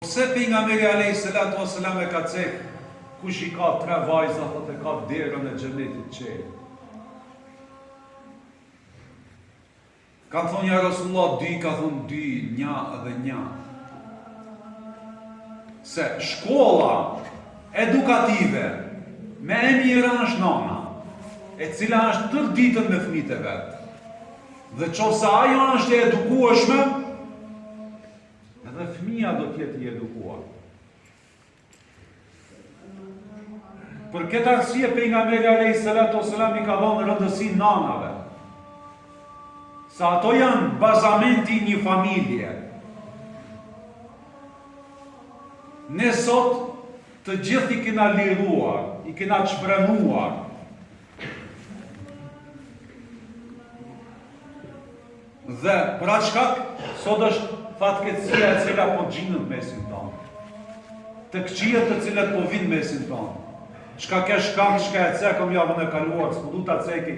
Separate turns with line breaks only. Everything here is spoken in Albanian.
Se pejgamberi alayhi salatu wasalam e ka cek, kush I ka 3 vajza, thotë ka derën e xhenetit qelë. Ka thonë ja Rasulullah 2, ka thonë 2, 1 edhe 1. Se shkolla edukative me e mira është nana, e cila është tërë ditën me fëmijët e vet. Dhe qofse ajo është e edukueshme, edhe fëmia do të jetë I edukuar. Për këtë arsye pejgamberi alayhi salatu wasalam I ka dhënë rëndësi nanave. Sa ato janë bazamenti I një familje. Ne sot të gjithë I kena liruar, I kena çprenuar. Dhe për atë shkak, sot është fatkeqësia e cila po gjinët mesin tonë. Të këqijet të cilat po vinë mesin tonë. Çka ke shkak, çka e cekëm javën e kaluar, s'po du ta ceki.